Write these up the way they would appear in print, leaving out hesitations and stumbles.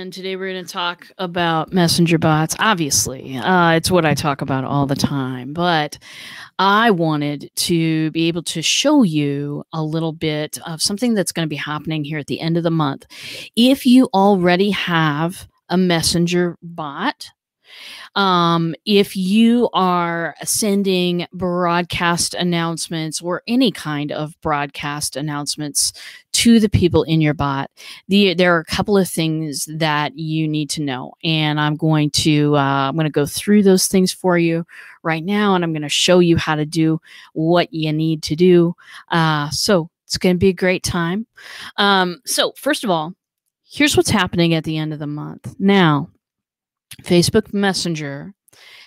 and today we're going to talk about messenger bots. Obviously, it's what I talk about all the time, but I wanted to be able to show you a little bit of something that's going to be happening here at the end of the month. If you already have a messenger bot, if you are sending broadcast announcements or any kind of broadcast announcements to the people in your bot, there are a couple of things that you need to know, and I'm going to go through those things for you right now, and I'm going to show you how to do what you need to do. So it's going to be a great time. So first of all, here's what's happening at the end of the month. Now, Facebook Messenger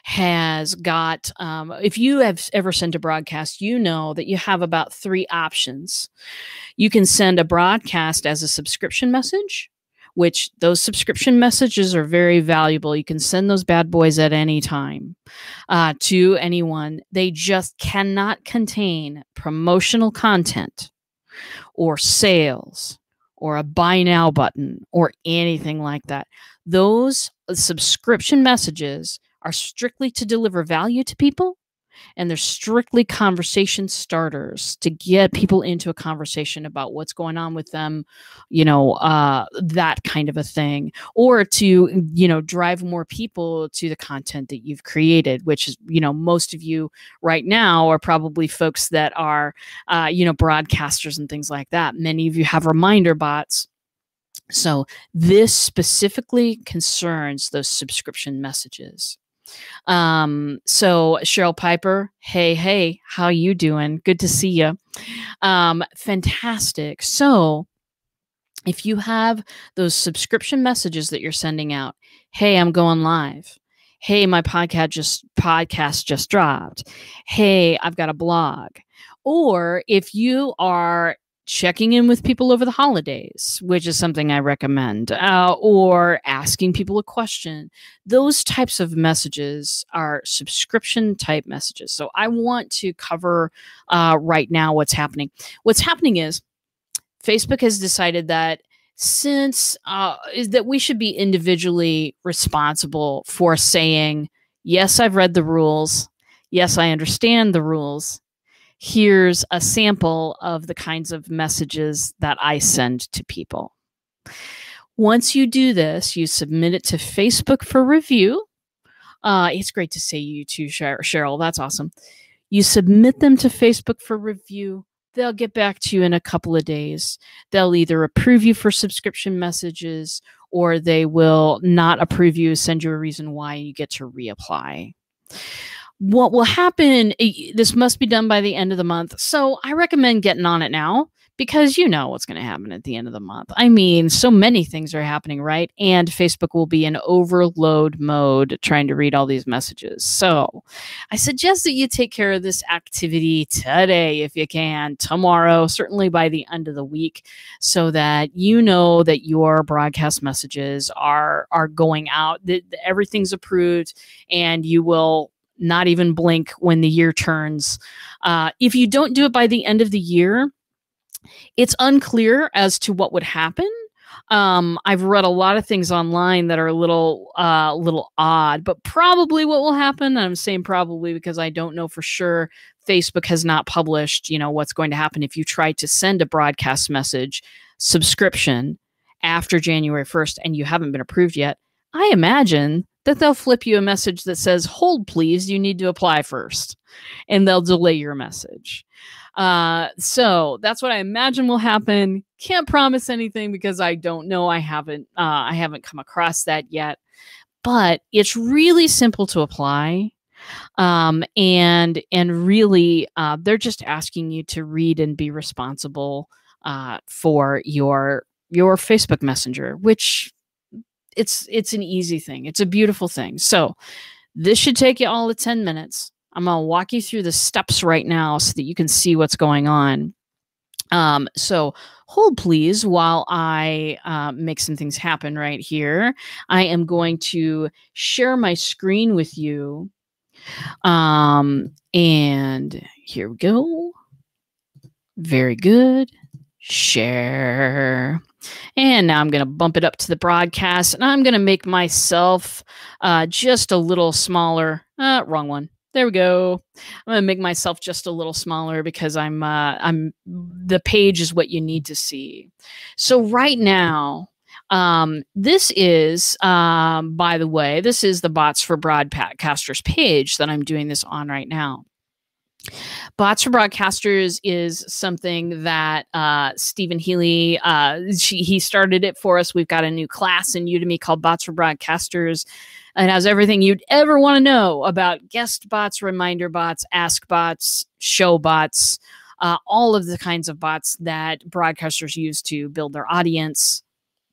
has got, if you have ever sent a broadcast, you know that you have about 3 options. You can send a broadcast as a subscription message, which those subscription messages are very valuable. You can send those bad boys at any time to anyone. They just cannot contain promotional content or sales or a buy now button or anything like that. Those subscription messages are strictly to deliver value to people, and they're strictly conversation starters to get people into a conversation about what's going on with them, that kind of a thing, or to, drive more people to the content that you've created, which is, most of you right now are probably folks that are, broadcasters and things like that. Many of you have reminder bots. So this specifically concerns those subscription messages. So Cheryl Piper, hey, how you doing? Good to see you. Fantastic. So if you have those subscription messages that you're sending out, hey, I'm going live. Hey, my podcast just dropped. Hey, I've got a blog. Or if you are checking in with people over the holidays, which is something I recommend, or asking people a question. Those types of messages are subscription type messages. So I want to cover right now what's happening. What's happening is Facebook has decided that since is that we should be individually responsible for saying, yes, I've read the rules. Yes, I understand the rules. Here's a sample of the kinds of messages that I send to people. Once you do this, you submit it to Facebook for review. It's great to see you too, Cheryl. That's awesome. You submit them to Facebook for review. They'll get back to you in a couple of days. They'll either approve you for subscription messages, or they will not approve you, send you a reason why, and you get to reapply. What will happen, this must be done by the end of the month. So I recommend getting on it now, because you know what's going to happen at the end of the month. I mean, so many things are happening, right? And Facebook will be in overload mode trying to read all these messages. So I suggest that you take care of this activity today if you can, tomorrow, certainly by the end of the week, so that you know that your broadcast messages are going out, that everything's approved, and you will not even blink when the year turns. If you don't do it by the end of the year, it's unclear as to what would happen. I've read a lot of things online that are a little odd, but probably what will happen, and I'm saying probably because I don't know for sure, Facebook has not published, what's going to happen if you try to send a broadcast message subscription after January 1st and you haven't been approved yet. I imagine that they'll flip you a message that says, hold please, you need to apply first, and they'll delay your message. So that's what I imagine will happen. Can't promise anything because I don't know. I haven't come across that yet, but it's really simple to apply. And really, they're just asking you to read and be responsible, for your Facebook Messenger, which it's an easy thing. It's a beautiful thing. So this should take you all of 10 minutes. I'm going to walk you through the steps right now so that you can see what's going on. So hold please while I make some things happen right here. I am going to share my screen with you. And here we go. Very good. share. And now I'm going to bump it up to the broadcast, and I'm going to make myself just a little smaller. Wrong one. There we go. I'm going to make myself just a little smaller because the page is what you need to see. So right now, this is, by the way, this is the Bots for Broadcasters page that I'm doing this on right now. Bots for Broadcasters is something that Stephen Healy, he started it for us. We've got a new class in Udemy called Bots for Broadcasters. It has everything you'd ever want to know about guest bots, reminder bots, ask bots, show bots, all of the kinds of bots that broadcasters use to build their audience.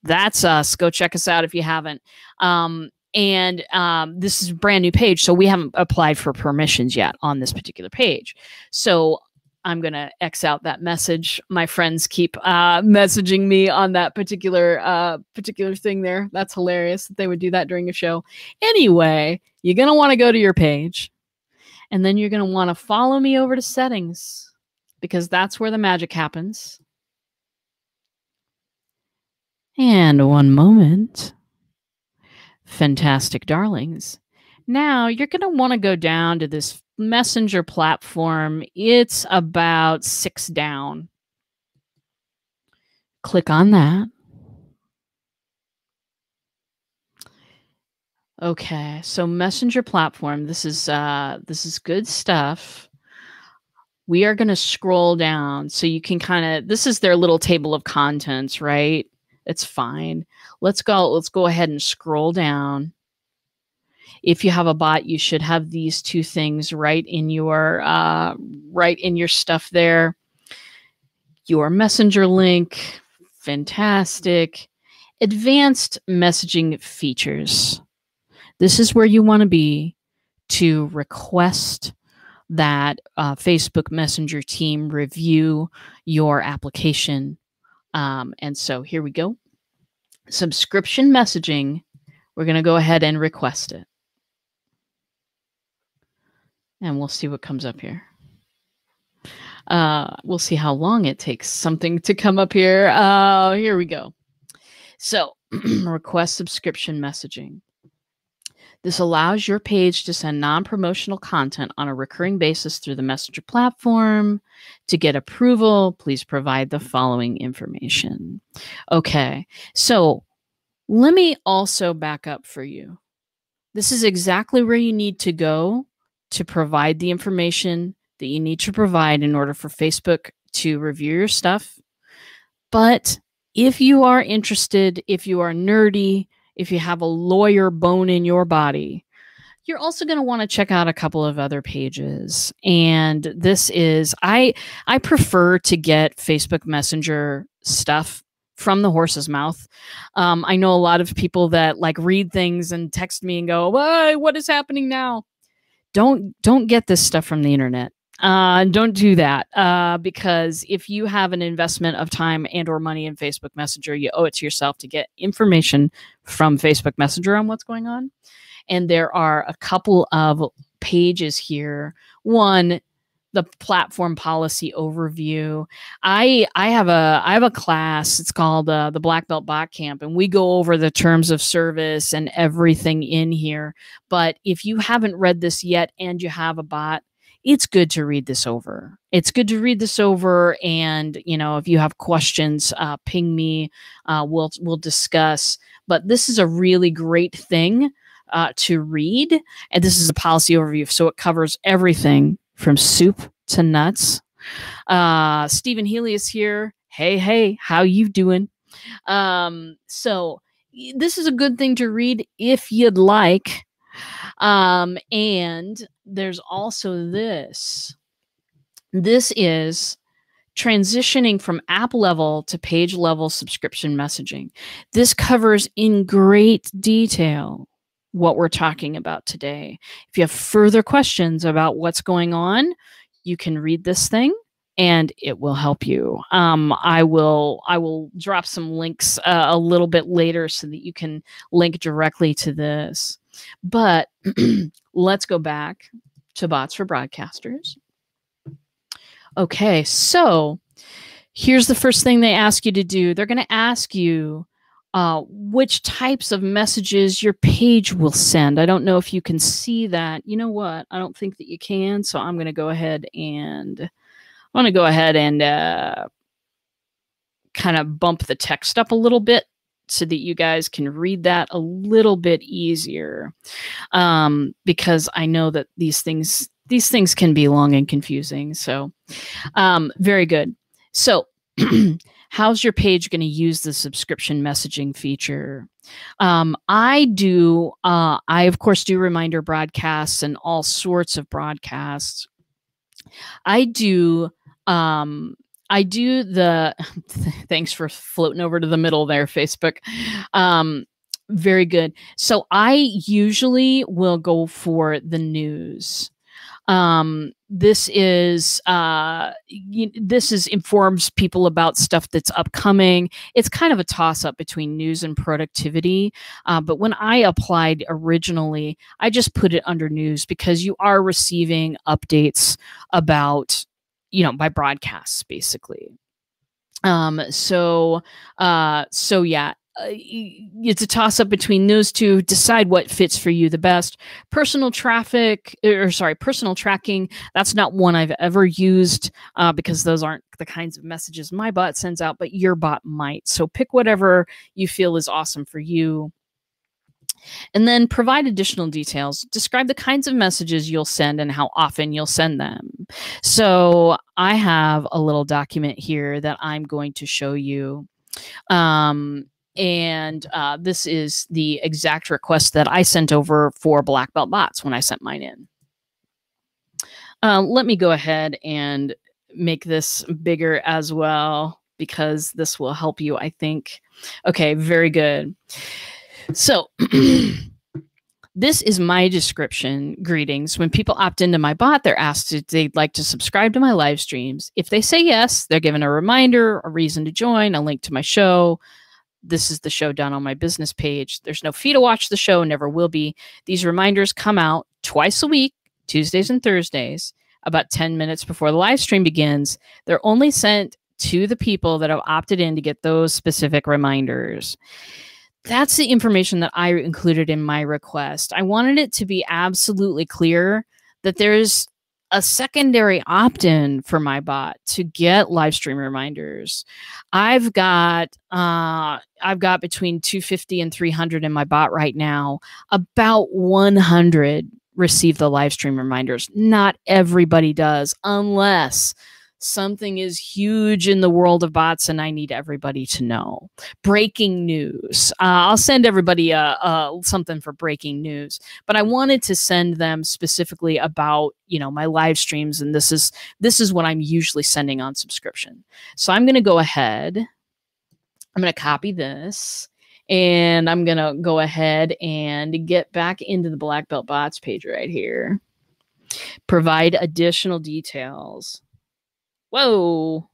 That's us. Go check us out if you haven't. This is a brand new page, so we haven't applied for permissions yet on this particular page. So I'm going to X out that message. My friends keep messaging me on that particular thing there. That's hilarious that they would do that during a show. Anyway, you're going to want to go to your page, and then you're going to want to follow me over to settings, because that's where the magic happens. And one moment. Fantastic darlings. Now you're going to want to go down to this messenger platform. It's about 6 down. Click on that. Okay, so messenger platform, this is good stuff. We are going to scroll down so you can this is their little table of contents, right? It's fine. Let's go ahead and scroll down. If you have a bot, you should have these two things right in your stuff there. Your messenger link, fantastic. Advanced messaging features. This is where you want to be to request that Facebook Messenger team review your application. And so here we go. Subscription messaging. We're going to go ahead and request it. And we'll see what comes up here. We'll see how long it takes something to come up here. Here we go. So request subscription messaging. This allows your page to send non-promotional content on a recurring basis through the Messenger platform. To get approval, please provide the following information. Okay, so let me also back up for you. This is exactly where you need to go to provide the information that you need to provide in order for Facebook to review your stuff. But if you are interested, if you are nerdy, if you have a lawyer bone in your body, you're also going to want to check out a couple of other pages. And this is, I prefer to get Facebook Messenger stuff from the horse's mouth. I know a lot of people that like read things and text me and go, "Why? What is happening now?" Don't get this stuff from the internet. Don't do that, because if you have an investment of time and or money in Facebook Messenger, you owe it to yourself to get information from Facebook Messenger on what's going on. And there are a couple of pages here. One, the platform policy overview. I have a class. It's called the Black Belt Bot Camp, and we go over the terms of service and everything in here. But if you haven't read this yet and you have a bot, it's good to read this over. It's good to read this over, and if you have questions, ping me. We'll discuss. But this is a really great thing to read, and this is a policy overview, so it covers everything from soup to nuts. Stephen Healy is here. Hey, how you doing? So this is a good thing to read if you'd like. And there's also this. This is transitioning from app level to page level subscription messaging. This covers in great detail what we're talking about today. If you have further questions about what's going on, you can read this thing and it will help you. I will drop some links a little bit later so that you can link directly to this. But let's go back to Bots for Broadcasters. Okay, so Here's the first thing they ask you to do. They're going to ask you which types of messages your page will send. I don't know if you can see that. You know what? I don't think that you can. So I'm going to go ahead and kind of bump the text up a little bit so that you guys can read that a little bit easier. Because I know that these things can be long and confusing. So very good. So how's your page going to use the subscription messaging feature? I of course do reminder broadcasts and all sorts of broadcasts. I do the thanks for floating over to the middle there, Facebook. Very good. So I usually will go for the news. This informs people about stuff that's upcoming. It's kind of a toss up between news and productivity. But when I applied originally, I just put it under news because you are receiving updates about, by broadcasts basically. So yeah. It's a toss up between those two. Decide what fits for you the best. Personal tracking. That's not one I've ever used because those aren't the kinds of messages my bot sends out, but your bot might. So pick whatever you feel is awesome for you. And then provide additional details. Describe the kinds of messages you'll send and how often you'll send them. So I have a little document here that I'm going to show you. And this is the exact request that I sent over for Black Belt Bots when I sent mine in. Let me go ahead and make this bigger as well, because this will help you, I think. Okay, very good. So this is my description. Greetings. When people opt into my bot, they're asked if they'd like to subscribe to my live streams. If they say yes, they're given a reminder, a reason to join, a link to my show. This is the show down on my business page. There's no fee to watch the show, never will be. These reminders come out twice a week, Tuesdays and Thursdays, about 10 minutes before the live stream begins. They're only sent to the people that have opted in to get those specific reminders. That's the information that I included in my request. I wanted it to be absolutely clear that there's a secondary opt-in for my bot to get live stream reminders. I've got between 250 and 300 in my bot right now. About 100 receive the live stream reminders. Not everybody does, unless something is huge in the world of bots and I need everybody to know. Breaking news. I'll send everybody something for breaking news, but I wanted to send them specifically about, my live streams. And this is what I'm usually sending on subscription. So I'm going to go ahead. I'm going to copy this and I'm going to go ahead and get back into the Black Belt Bots page right here. Provide additional details. Whoa.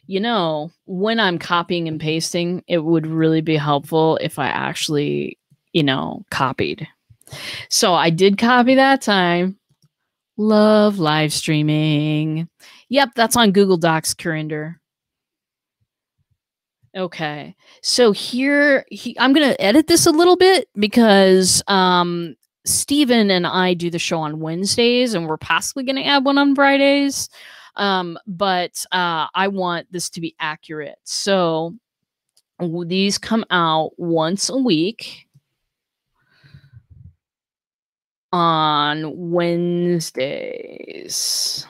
When I'm copying and pasting, it would really be helpful if I actually, copied. So I did copy that time. Love live streaming. Yep, that's on Google Docs, Curinder. Okay. So here, I'm going to edit this a little bit because Steven and I do the show on Wednesdays and we're possibly going to add one on Fridays. But I want this to be accurate. So these come out once a week on Wednesdays.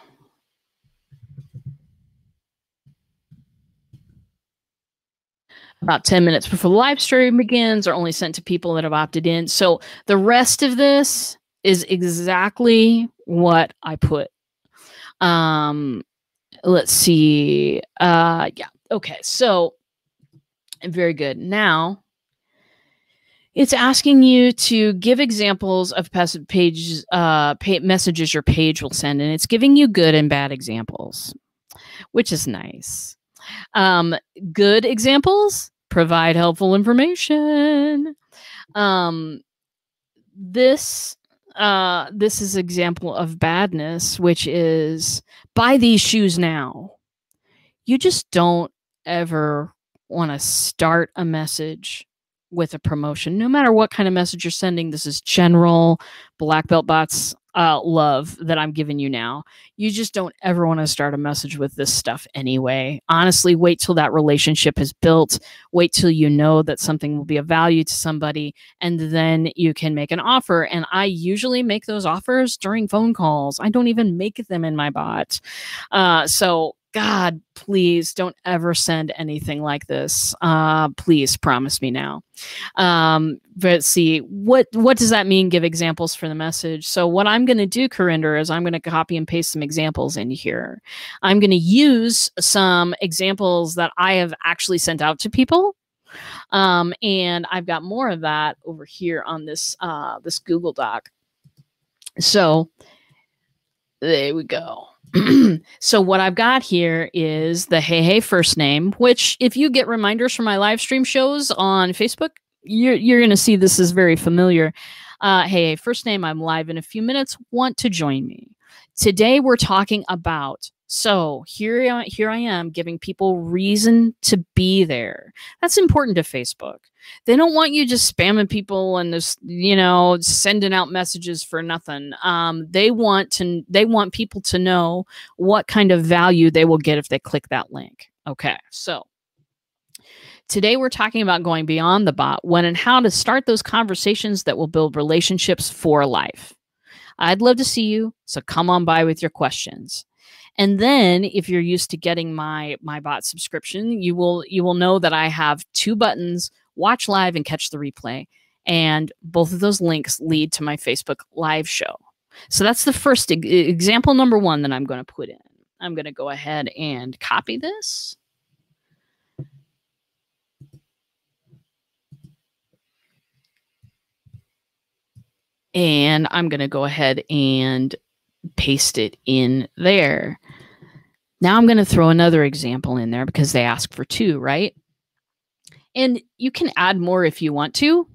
About 10 minutes before the live stream begins, are only sent to people that have opted in. So the rest of this is exactly what I put. Let's see. Yeah. Okay. So very good. Now it's asking you to give examples of messages your page will send, and it's giving you good and bad examples, which is nice. Good examples, provide helpful information. This is example of badness, which is buy these shoes now. you just don't ever want to start a message with a promotion, no matter what kind of message you're sending. This is general black belt bots love that I'm giving you now. You just don't ever want to start a message with this stuff anyway. Honestly, wait till that relationship is built. Wait till you know that something will be of value to somebody, and then you can make an offer. And I usually make those offers during phone calls. I don't even make them in my bot. So God, please don't ever send anything like this. Please promise me now. But see, what does that mean? Give examples for the message. So what I'm going to do, Corinder, is I'm going to copy and paste some examples in here. I'm going to use some examples that I have actually sent out to people. And I've got more of that over here on this, this Google Doc. So there we go. So what I've got here is the Hey first name, which if you get reminders from my live stream shows on Facebook, you're going to see this is very familiar. Hey first name, I'm live in a few minutes. Want to join me? Today we're talking about, so here I am giving people reason to be there. That's important to Facebook. They don't want you just spamming people and just, you know, sending out messages for nothing. They want people to know what kind of value they will get if they click that link. Okay, so today we're talking about going beyond the bot, when and how to start those conversations that will build relationships for life. I'd love to see you, so come on by with your questions. And then if you're used to getting my bot subscription, you will know that I have 2 buttons: watch live and catch the replay. And both of those links lead to my Facebook live show. So that's the first example number 1 that I'm going to put in. I'm going to go ahead and copy this. And I'm going to go ahead and paste it in there. Now I'm going to throw another example in there because they ask for 2, right? And you can add more if you want to.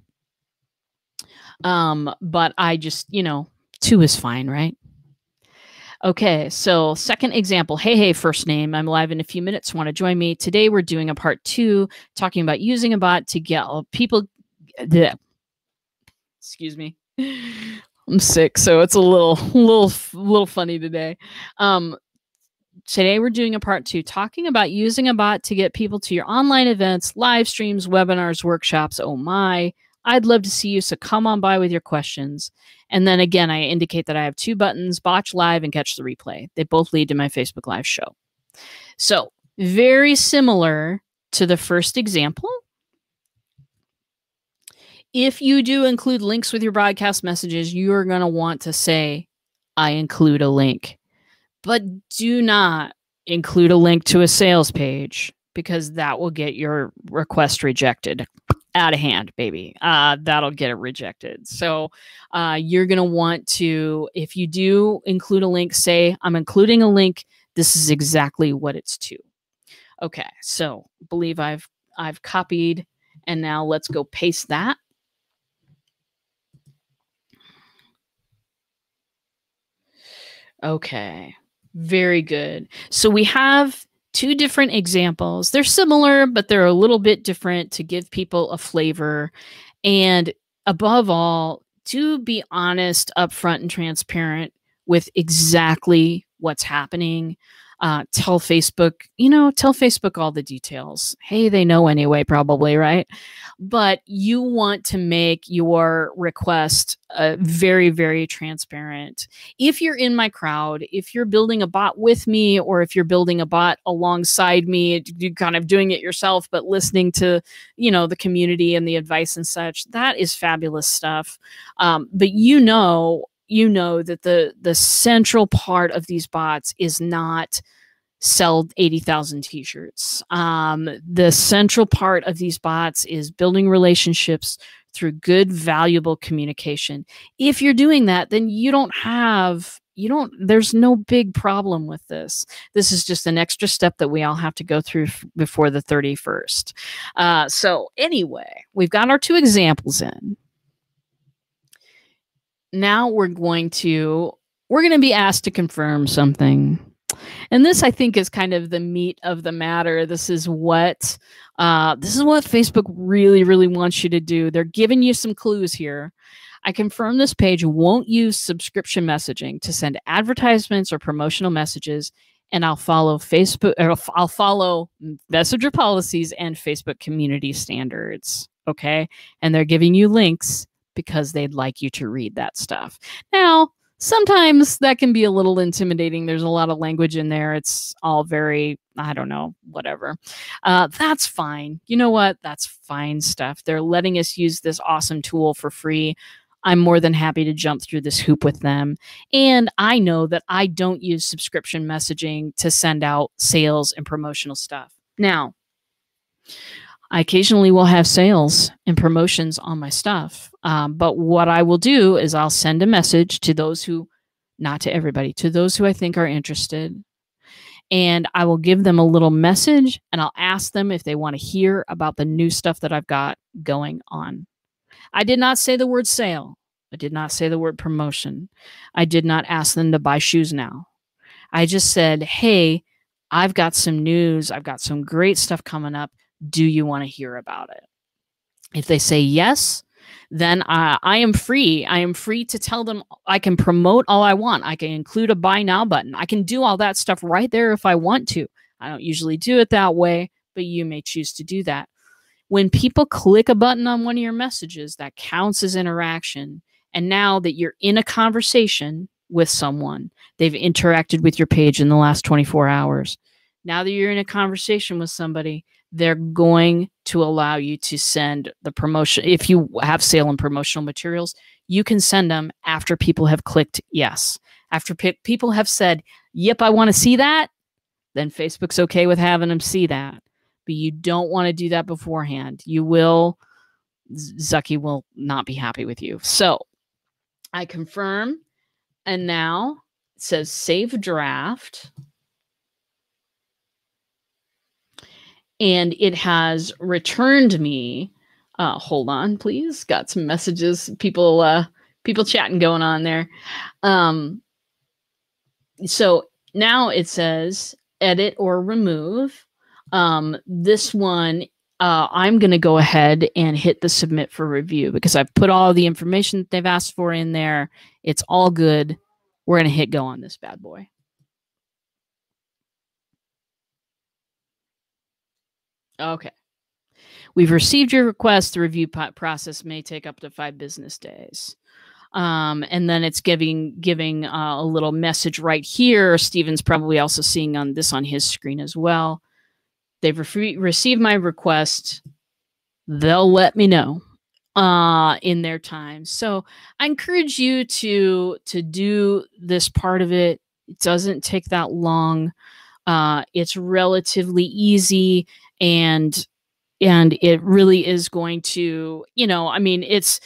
But I just, 2 is fine, right? Okay, so second example. Hey, first name. I'm live in a few minutes. Want to join me? Today we're doing a part 2, talking about using a bot to get people. Excuse me. I'm sick, so it's a little funny today. Today we're doing a part 2, talking about using a bot to get people to your online events, live streams, webinars, workshops. Oh my, I'd love to see you, so come on by with your questions. And then again, I indicate that I have 2 buttons: watch live and catch the replay. They both lead to my Facebook live show. So very similar to the first example. If you do include links with your broadcast messages, you're going to want to say, I include a link. But do not include a link to a sales page, because that will get your request rejected. Out of hand, baby. That'll get it rejected. So you're going to want to, if you do include a link, say, I'm including a link. This is exactly what it's to. Okay, so I believe I've copied, and now let's go paste that. Okay, very good. So we have 2 different examples. They're similar, but they're a little bit different to give people a flavor. And above all, to be honest, upfront, and transparent with exactly what's happening. Tell Facebook all the details. Hey, they know anyway, probably, right? But you want to make your request very, very transparent. If you're in my crowd, if you're building a bot with me, or if you're building a bot alongside me, you're kind of doing it yourself, but listening to, the community and the advice and such, that is fabulous stuff. But that the central part of these bots is not sell 80,000 t-shirts. The central part of these bots is building relationships through good, valuable communication. If you're doing that, then there's no big problem with this. This is just an extra step that we all have to go through before the 31st. So anyway, we've got our 2 examples in. Now we're going to be asked to confirm something. And this, I think, is kind of the meat of the matter. This is what Facebook really, really wants you to do. They're giving you some clues here. I confirm this page won't use subscription messaging to send advertisements or promotional messages, and I'll follow I'll follow Messenger policies and Facebook community standards. Okay. And they're giving you links because they'd like you to read that stuff. Now, sometimes that can be a little intimidating. There's a lot of language in there. It's all very, I don't know, whatever. That's fine. You know what? That's fine stuff. They're letting us use this awesome tool for free. I'm more than happy to jump through this hoop with them. And I know that I don't use subscription messaging to send out sales and promotional stuff. Now, I occasionally will have sales and promotions on my stuff. But what I will do is I'll send a message to those who, not to everybody, to those who I think are interested. And I will give them a little message and I'll ask them if they want to hear about the new stuff that I've got going on. I did not say the word sale. I did not say the word promotion. I did not ask them to buy shoes now. I just said, hey, I've got some news. I've got some great stuff coming up. Do you want to hear about it? If they say yes, then I am free. I am free to tell them I can promote all I want. I can include a buy now button. I can do all that stuff right there if I want to. I don't usually do it that way, but you may choose to do that. When people click a button on one of your messages, that counts as interaction. And now that you're in a conversation with someone, they've interacted with your page in the last 24 hours. Now that you're in a conversation with somebody, they're going to allow you to send the promotion. If you have sale and promotional materials, you can send them after people have clicked yes. After people have said, yep, I want to see that, then Facebook's okay with having them see that. But you don't want to do that beforehand. Zucky will not be happy with you. So I confirm. And now it says save draft. And it has returned me. Hold on, please. Got some messages. People chatting going on there. So now it says edit or remove. This one, I'm going to go ahead and hit the submit for review because I've put all the information that they've asked for in there. It's all good. We're going to hit go on this bad boy. Okay. We've received your request. The review process may take up to 5 business days. And then it's giving a little message right here. Steven's probably also seeing on his screen as well. They've received my request. They'll let me know in their time. So I encourage you to do this part of it. It doesn't take that long. It's relatively easy, and it really is going to, it's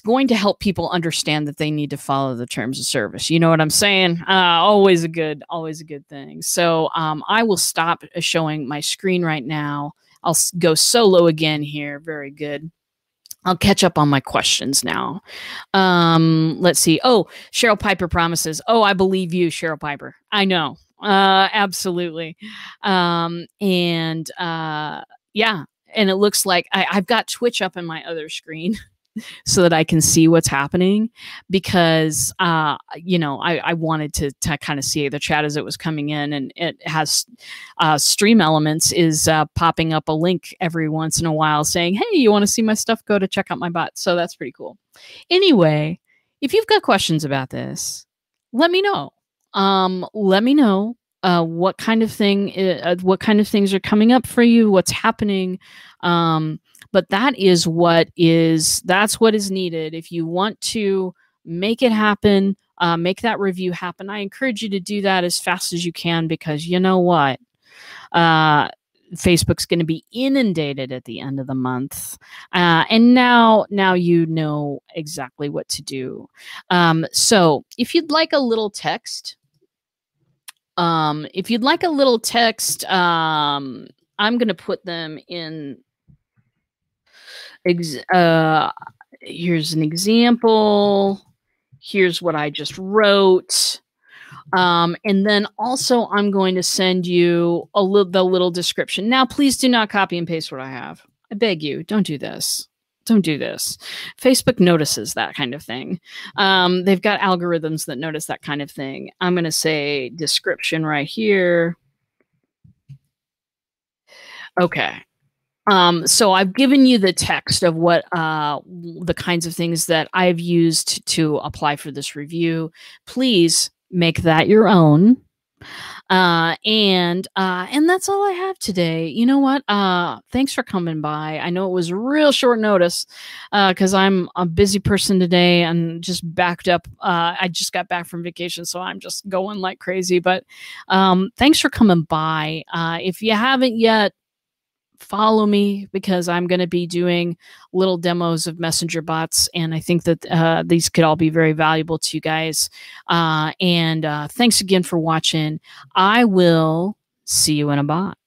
going to help people understand that they need to follow the terms of service. You know what I'm saying? Always a good thing. So I will stop showing my screen right now. I'll go solo again here. Very good. I'll catch up on my questions now. Let's see. Oh, Cheryl Piper promises. Oh, I believe you, Cheryl Piper. I know. Absolutely. Yeah. And it looks like I've got Twitch up on my other screen so that I can see what's happening because, I wanted to kind of see the chat as it was coming in, and it has Stream Elements is popping up a link every once in a while saying, hey, you want to see my stuff? Go to check out my bot. So that's pretty cool. Anyway, if you've got questions about this, let me know. Let me know what kind of things are coming up for you, what's happening. But that's what is needed. If you want to make it happen, make that review happen, I encourage you to do that as fast as you can, because you know what? Facebook's going to be inundated at the end of the month. And now you know exactly what to do. So if you'd like a little text, I'm going to put them in. Here's an example. Here's what I just wrote. And then also I'm going to send you the little description. Now, please do not copy and paste what I have. I beg you, don't do this. Don't do this. Facebook notices that kind of thing. They've got algorithms that notice that kind of thing. I'm going to say description right here. Okay. So I've given you the text of what the kinds of things that I've used to apply for this review. Please make that your own. And that's all I have today. You know what? Thanks for coming by. I know it was real short notice because I'm a busy person today and just backed up. I just got back from vacation, so I'm just going like crazy. But thanks for coming by. If you haven't yet, follow me because I'm going to be doing little demos of messenger bots, and I think that these could all be very valuable to you guys. And thanks again for watching. I will see you in a bot.